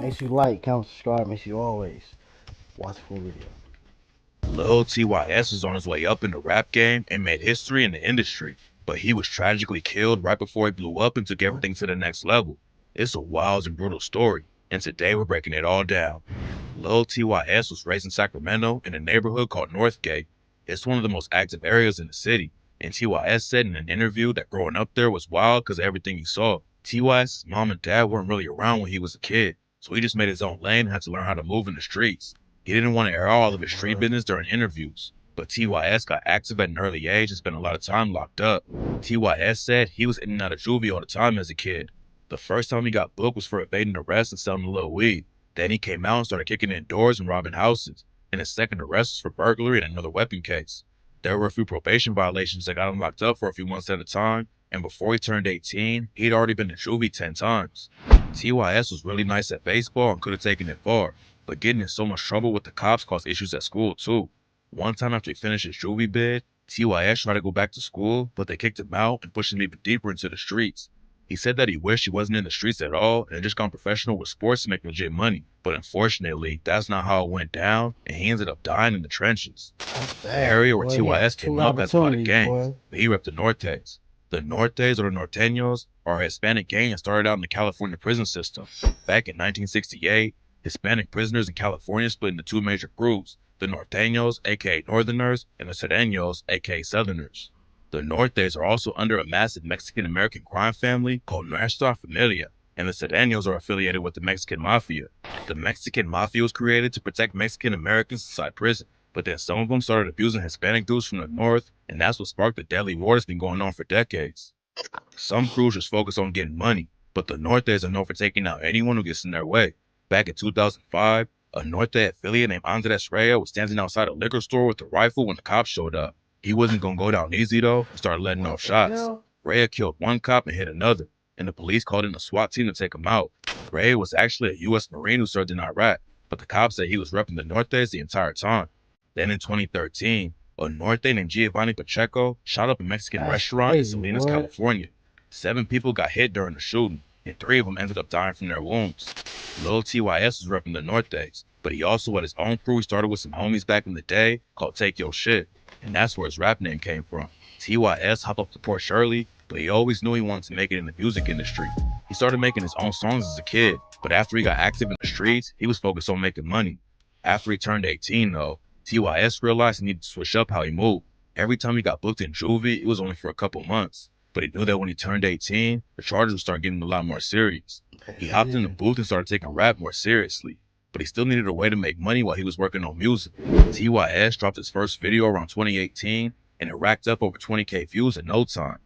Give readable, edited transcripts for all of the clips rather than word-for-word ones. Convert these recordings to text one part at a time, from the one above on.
Make sure you like, comment, subscribe. Make sure you always watch the full video. Lil TYS was on his way up in the rap game and made history in the industry, but he was tragically killed right before he blew up and took everything to the next level. It's a wild and brutal story, and today we're breaking it all down. Lil TYS was raised in Sacramento in a neighborhood called Northgate. It's one of the most active areas in the city, and TYS said in an interview that growing up there was wild because of everything he saw. TYS's mom and dad weren't really around when he was a kid, so he just made his own lane and had to learn how to move in the streets. He didn't want to air all of his street business during interviews, but TYS got active at an early age and spent a lot of time locked up. TYS said he was in and out of juvie all the time as a kid. The first time he got booked was for evading arrest and selling a little weed. Then he came out and started kicking in doors and robbing houses, and his second arrest was for burglary and another weapon case. There were a few probation violations that got him locked up for a few months at a time, and before he turned 18, he'd already been to juvie 10 times. TYS was really nice at baseball and could have taken it far, but getting in so much trouble with the cops caused issues at school too. One time after he finished his juvie bid, TYS tried to go back to school, but they kicked him out and pushed him even deeper into the streets. He said that he wished he wasn't in the streets at all and had just gone professional with sports to make legit money. But unfortunately, that's not how it went down, and he ended up dying in the trenches. The area where TYS came up has a lot of gangs, but he repped the Nortes. The Nortes, or the Norteños, are a Hispanic gang that started out in the California prison system. Back in 1968, Hispanic prisoners in California split into two major groups, the Norteños, aka Northerners, and the Sureños, aka Southerners. The Nortes are also under a massive Mexican-American crime family called Nuestra Familia, and the Sureños are affiliated with the Mexican Mafia. The Mexican Mafia was created to protect Mexican Americans inside prison, but then some of them started abusing Hispanic dudes from the north, and that's what sparked the deadly war that's been going on for decades. Some crews just focus on getting money, but the Nortes are known for taking out anyone who gets in their way. Back in 2005, a Norte affiliate named Andres Rea was standing outside a liquor store with a rifle when the cops showed up. He wasn't gonna go down easy though and started letting off shots. Rea killed one cop and hit another, and the police called in a SWAT team to take him out. Rea was actually a U.S. Marine who served in Iraq, but the cops said he was repping the Nortes the entire time. Then in 2013, a Norte named Giovanni Pacheco shot up a Mexican restaurant in Salinas, California. 7 people got hit during the shooting, and 3 of them ended up dying from their wounds. Lil TYS was repping the Nortes, but he also had his own crew he started with some homies back in the day called Take Your Shit, and that's where his rap name came from. TYS hopped up to Port Shirley, but he always knew he wanted to make it in the music industry. He started making his own songs as a kid, but after he got active in the streets, he was focused on making money. After he turned 18 though, TYS realized he needed to switch up how he moved. Every time he got booked in juvie, it was only for a couple months. But he knew that when he turned 18, the charges would start getting a lot more serious. He hopped in the booth and started taking rap more seriously, but he still needed a way to make money while he was working on music. TYS dropped his first video around 2018, and it racked up over 20K views in no time.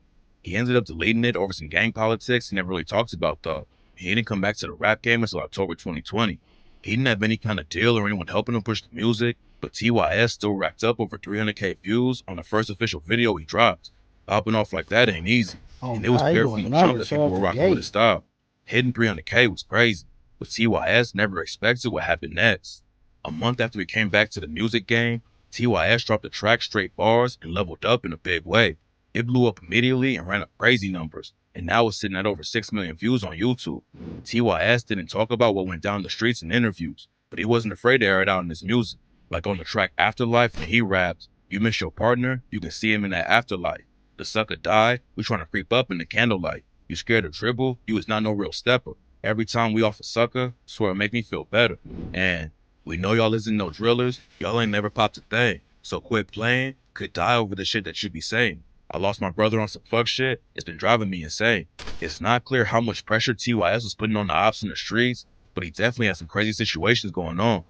He ended up deleting it over some gang politics he never really talked about though. He didn't come back to the rap game until October 2020. He didn't have any kind of deal or anyone helping him push the music, but TYS still racked up over 300K views on the first official video he dropped. Popping off like that ain't easy, and it was clear from the jump that people were rocking with his style. Hitting 300K was crazy, but TYS never expected what happened next. A month after he came back to the music game, TYS dropped the track Straight Bars and leveled up in a big way. It blew up immediately and ran up crazy numbers, and now it's sitting at over 6 million views on YouTube. TYS didn't talk about what went down in the streets in interviews, but he wasn't afraid to air it out in his music. Like on the track Afterlife, when he raps, "You miss your partner, you can see him in that afterlife. The sucker died, we trying to creep up in the candlelight. You scared to dribble, you is not no real stepper. Every time we off a sucker, swear it make me feel better. And we know y'all isn't no drillers, y'all ain't never popped a thing. So quit playing, could die over the shit that you be saying. I lost my brother on some fuck shit, it's been driving me insane." It's not clear how much pressure TYS was putting on the ops in the streets, but he definitely had some crazy situations going on.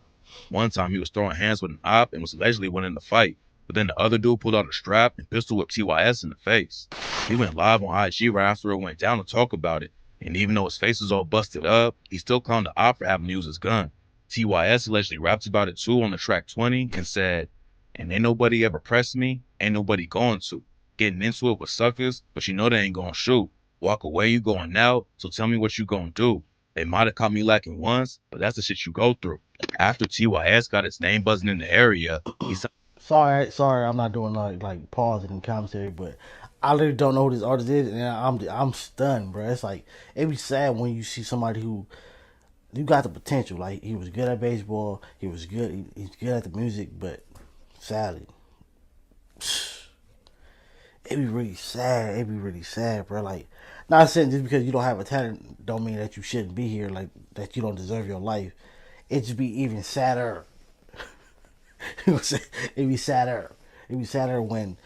One time he was throwing hands with an op and was allegedly winning the fight, but then the other dude pulled out a strap and pistol whipped TYS in the face. He went live on IG right after it went down to talk about it, and even though his face was all busted up, he still clowned the op for having to use his gun. TYS allegedly rapped about it too on the track 20 and said, "And ain't nobody ever pressed me, ain't nobody going to. Getting into it with suckers, but you know they ain't gonna shoot. Walk away, you going out, so tell me what you gonna do. They might have caught me lacking once, but that's the shit you go through." After TYS got his name buzzing in the area, he Sorry, I'm not doing like pausing and commentary, but I literally don't know who this artist is, and I'm stunned, bro. It's like it be sad when you see somebody who you got the potential. Like he was good at baseball. He was good. He's good at the music, but sadly, it be really sad. It be really sad, bro. Like, not saying just because you don't have a talent don't mean that you shouldn't be here. Like that you don't deserve your life. It just be even sadder. It be sadder. It be sadder when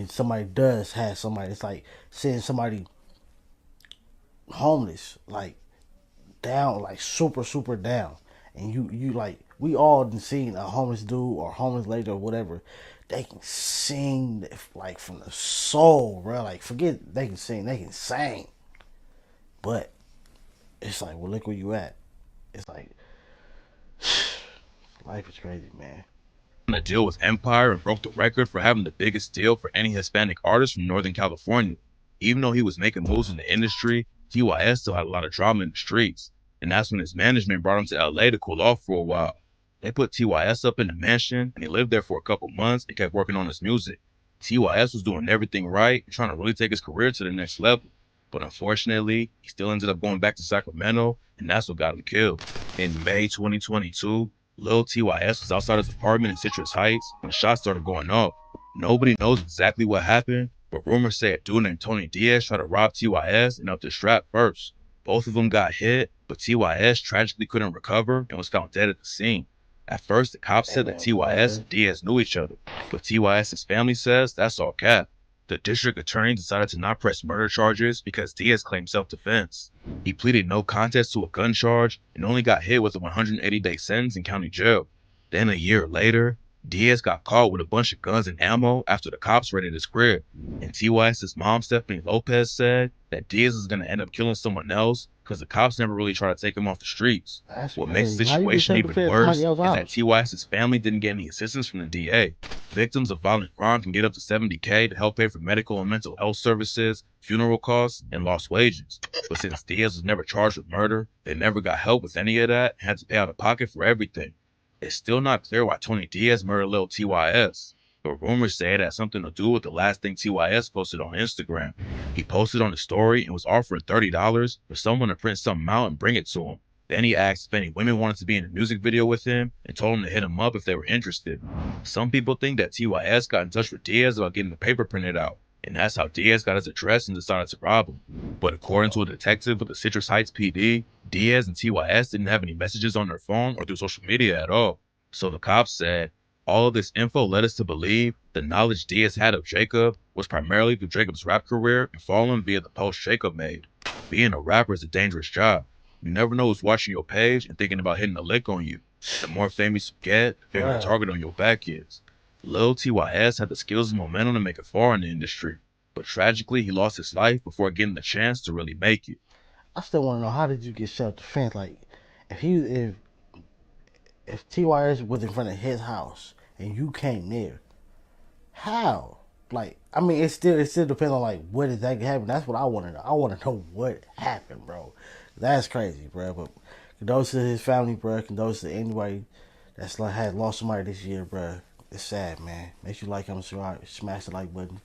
somebody does have somebody. It's like seeing somebody homeless, like down, like super down, and you like we all done seen a homeless dude or homeless lady or whatever. They can sing like from the soul, bro. Like forget they can sing, they can sing. But it's like, well, look where you at. It's like life is crazy, man. A deal with Empire and broke the record for having the biggest deal for any Hispanic artist from Northern California. Even though he was making moves in the industry, TYS still had a lot of drama in the streets, and that's when his management brought him to LA to cool off for a while. They put TYS up in a mansion, and he lived there for a couple months and kept working on his music. TYS was doing everything right and trying to really take his career to the next level. But unfortunately, he still ended up going back to Sacramento, and that's what got him killed. In May 2022, Lil TYS was outside his apartment in Citrus Heights when shots started going off. Nobody knows exactly what happened, but rumors say a dude named Tony Diaz tried to rob TYS and up the strap first. Both of them got hit, but TYS tragically couldn't recover and was found dead at the scene. At first, the cops said that Damn, TYS boy. and Diaz knew each other, but TYS's family says that's all cap. The district attorney decided to not press murder charges because Diaz claimed self-defense. He pleaded no contest to a gun charge and only got hit with a 180-day sentence in county jail. Then a year later, Diaz got caught with a bunch of guns and ammo after the cops raided his crib. And TYS's mom, Stephanie Lopez, said that Diaz is going to end up killing someone else because the cops never really tried to take him off the streets. That's What makes the crazy. How you get situation self even defense worse somebody else's is that house? TYS's family didn't get any assistance from the DA. Victims of violent crime can get up to $70K to help pay for medical and mental health services, funeral costs, and lost wages. But since Diaz was never charged with murder, they never got help with any of that and had to pay out of pocket for everything. It's still not clear why Tony Diaz murdered Lil TYS, but rumors say it had something to do with the last thing TYS posted on Instagram. He posted on his story and was offering $30 for someone to print something out and bring it to him. Then he asked if any women wanted to be in a music video with him and told him to hit him up if they were interested. Some people think that TYS got in touch with Diaz about getting the paper printed out, and that's how Diaz got his address and decided to rob him. But according to a detective with the Citrus Heights PD, Diaz and TYS didn't have any messages on their phone or through social media at all. So the cops said, all of this info led us to believe the knowledge Diaz had of Jacob was primarily through Jacob's rap career and following via the post Jacob made. Being a rapper is a dangerous job. You never know who's watching your page and thinking about hitting a lick on you. The more famous you get, the bigger the Bruh. target on your back is. Lil TYS had the skills and momentum to make it far in the industry, but tragically he lost his life before getting the chance to really make it. I still want to know, how did you get self defense? Like, if he if TYS was in front of his house and you came there, how? Like, I mean, it still depends on like what exactly happened. That's what I want to know. I want to know what happened, bro. That's crazy, bro. But condolences to his family, bro. Condolences to anybody that's like had lost somebody this year, bro. It's sad, man. Make sure you like, comment, subscribe, smash the like button.